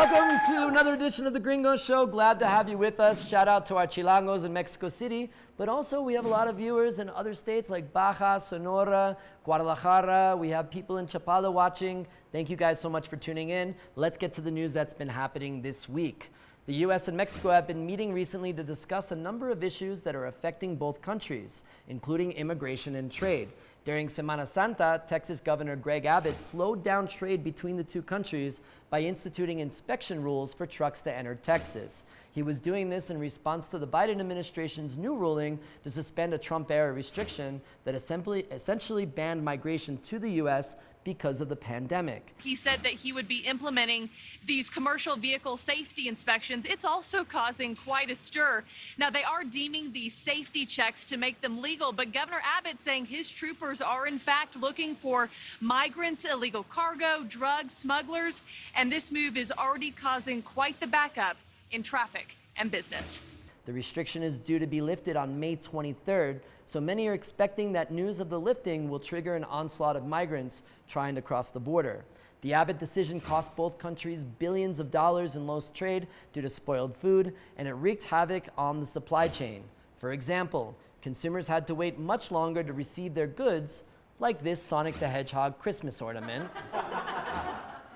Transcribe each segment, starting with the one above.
Welcome to another edition of the Gringo Show. Glad to have you with us. Shout out to our Chilangos in Mexico City. But also we have a lot of viewers in other states like Baja, Sonora, Guadalajara. We have people in Chapala watching. Thank you guys so much for tuning in. Let's get to the news that's been happening this week. The U.S. and Mexico have been meeting recently to discuss a number of issues that are affecting both countries, including immigration and trade. During Semana Santa, Texas Governor Greg Abbott slowed down trade between the two countries by instituting inspection rules for trucks to enter Texas. He was doing this in response to the Biden administration's new ruling to suspend a Trump-era restriction that essentially banned migration to the U.S. because of the pandemic. He said that he would be implementing these commercial vehicle safety inspections. It's also causing quite a stir. Now, they are deeming these safety checks to make them legal, but Governor Abbott saying his troopers are in fact looking for migrants, illegal cargo, drugs, smugglers, and this move is already causing quite the backup in traffic and business. The restriction is due to be lifted on May 23rd, so many are expecting that news of the lifting will trigger an onslaught of migrants trying to cross the border. The Abbott decision cost both countries billions of dollars in lost trade due to spoiled food, and it wreaked havoc on the supply chain. For example, consumers had to wait much longer to receive their goods, like this Sonic the Hedgehog Christmas ornament,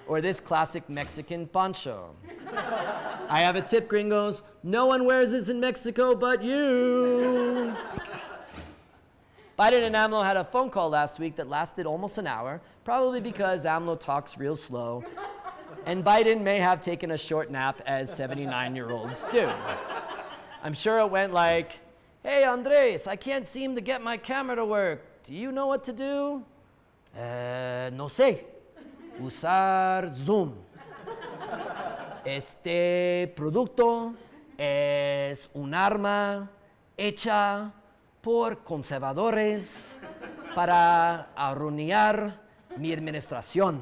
or this classic Mexican poncho. I have a tip, gringos. No one wears this in Mexico but you. Biden and AMLO had a phone call last week that lasted almost an hour, probably because AMLO talks real slow, and Biden may have taken a short nap, as 79-year-olds do. I'm sure it went like, "Hey, Andres, I can't seem to get my camera to work. Do you know what to do?" No sé. Usar Zoom. Este producto es un arma hecha por conservadores para arruinar mi administración.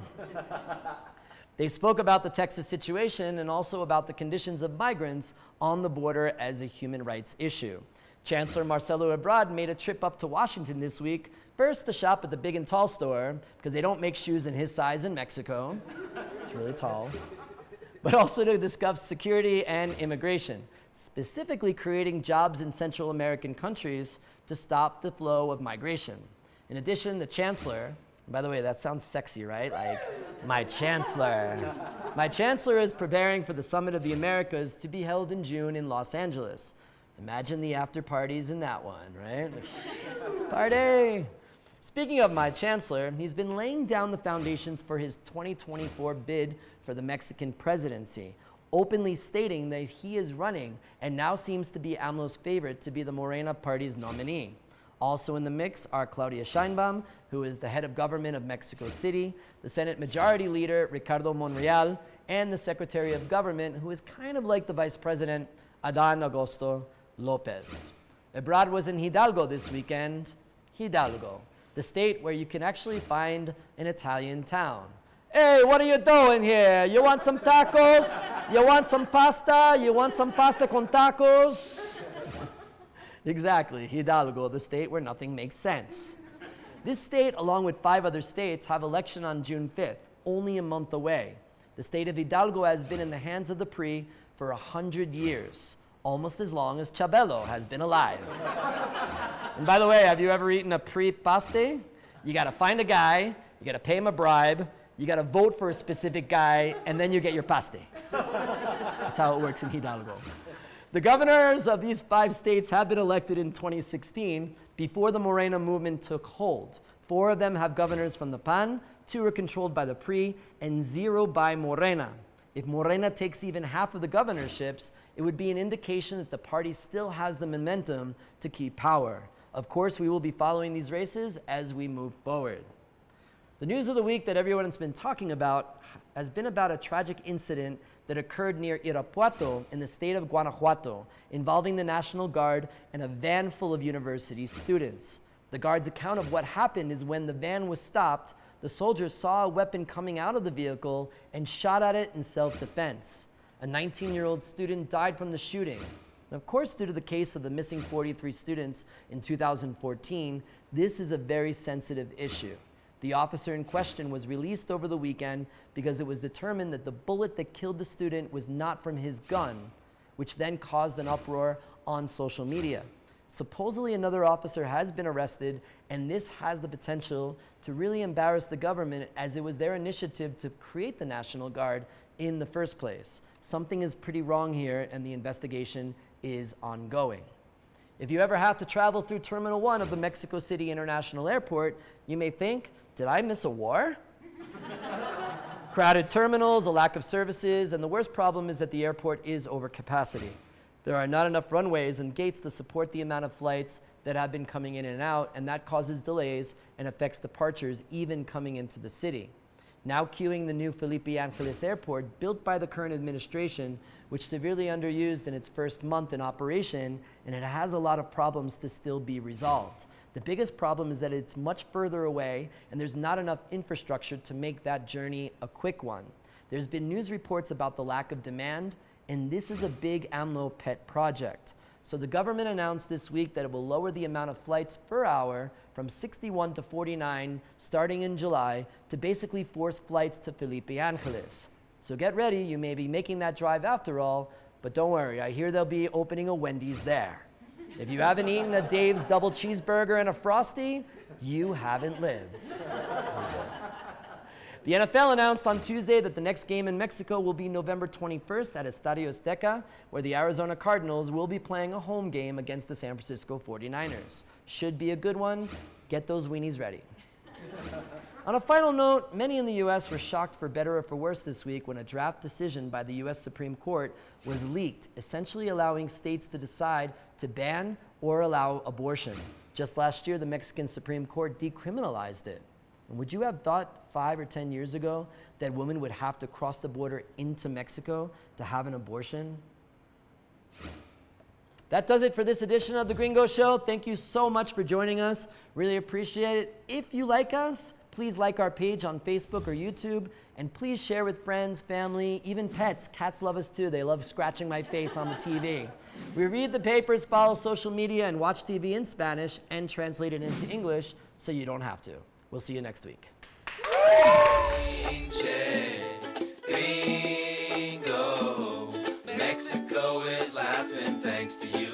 They spoke about the Texas situation and also about the conditions of migrants on the border as a human rights issue. Chancellor Marcelo Ebrard made a trip up to Washington this week, first to shop at the Big and Tall store, because they don't make shoes in his size in Mexico. It's really tall. But also to discuss security and immigration, specifically creating jobs in Central American countries to stop the flow of migration. In addition, the chancellor, by the way, that sounds sexy, right? Like, my chancellor. My chancellor is preparing for the Summit of the Americas to be held in June in Los Angeles. Imagine the after parties in that one, right? Party! Speaking of my chancellor, he's been laying down the foundations for his 2024 bid for the Mexican presidency, openly stating that he is running and now seems to be AMLO's favorite to be the Morena party's nominee. Also in the mix are Claudia Sheinbaum, who is the head of government of Mexico City, the Senate Majority Leader Ricardo Monreal, and the Secretary of Government, who is kind of like the Vice President, Adán Augusto López. Ebrard was in Hidalgo this weekend. Hidalgo, the state where you can actually find an Italian town. Hey, what are you doing here? You want some tacos? You want some pasta? You want some pasta con tacos? Exactly, Hidalgo, the state where nothing makes sense. This state, along with 5 other states, have election on June 5th, only a month away. The state of Hidalgo has been in the hands of the PRI for 100 years, almost as long as Chabelo has been alive. And by the way, have you ever eaten a PRI paste? You gotta find a guy, you gotta pay him a bribe, you gotta vote for a specific guy, and then you get your paste. That's how it works in Hidalgo. The governors of these 5 states have been elected in 2016 before the Morena movement took hold. 4 of them have governors from the PAN, 2 are controlled by the PRI, and 0 by Morena. If Morena takes even half of the governorships, it would be an indication that the party still has the momentum to keep power. Of course, we will be following these races as we move forward. The news of the week that everyone's been talking about has been about a tragic incident that occurred near Irapuato in the state of Guanajuato, involving the National Guard and a van full of university students. The guard's account of what happened is when the van was stopped, the soldiers saw a weapon coming out of the vehicle and shot at it in self-defense. A 19-year-old student died from the shooting. And of course, due to the case of the missing 43 students in 2014, this is a very sensitive issue. The officer in question was released over the weekend because it was determined that the bullet that killed the student was not from his gun, which then caused an uproar on social media. Supposedly another officer has been arrested, and this has the potential to really embarrass the government, as it was their initiative to create the National Guard in the first place. Something is pretty wrong here, and the investigation is ongoing. If you ever have to travel through Terminal 1 of the Mexico City International Airport, you may think, did I miss a war? Crowded terminals, a lack of services, and the worst problem is that the airport is over capacity. There are not enough runways and gates to support the amount of flights that have been coming in and out, and that causes delays and affects departures even coming into the city. Now queuing the new Felipe Ángeles Airport, built by the current administration, which severely underused in its first month in operation, and it has a lot of problems to still be resolved. The biggest problem is that it's much further away, and there's not enough infrastructure to make that journey a quick one. There's been news reports about the lack of demand, and this is a big AMLO pet project. So the government announced this week that it will lower the amount of flights per hour from 61 to 49 starting in July to basically force flights to Felipe Ángeles. So get ready, you may be making that drive after all, but don't worry, I hear they'll be opening a Wendy's there. If you haven't eaten a Dave's double cheeseburger and a Frosty, you haven't lived. The NFL announced on Tuesday that the next game in Mexico will be November 21st at Estadio Azteca, where the Arizona Cardinals will be playing a home game against the San Francisco 49ers. Should be a good one. Get those weenies ready. On a final note, many in the U.S. were shocked for better or for worse this week when a draft decision by the U.S. Supreme Court was leaked, essentially allowing states to decide to ban or allow abortion. Just last year, the Mexican Supreme Court decriminalized it. And would you have thought 5 or 10 years ago that women would have to cross the border into Mexico to have an abortion? That does it for this edition of The Gringo Show. Thank you so much for joining us. Really appreciate it. If you like us, please like our page on Facebook or YouTube, and please share with friends, family, even pets. Cats love us too. They love scratching my face on the TV. We read the papers, follow social media, and watch TV in Spanish and translate it into English so you don't have to. We'll see you next week. Gringo, Mexico is laughing thanks to you.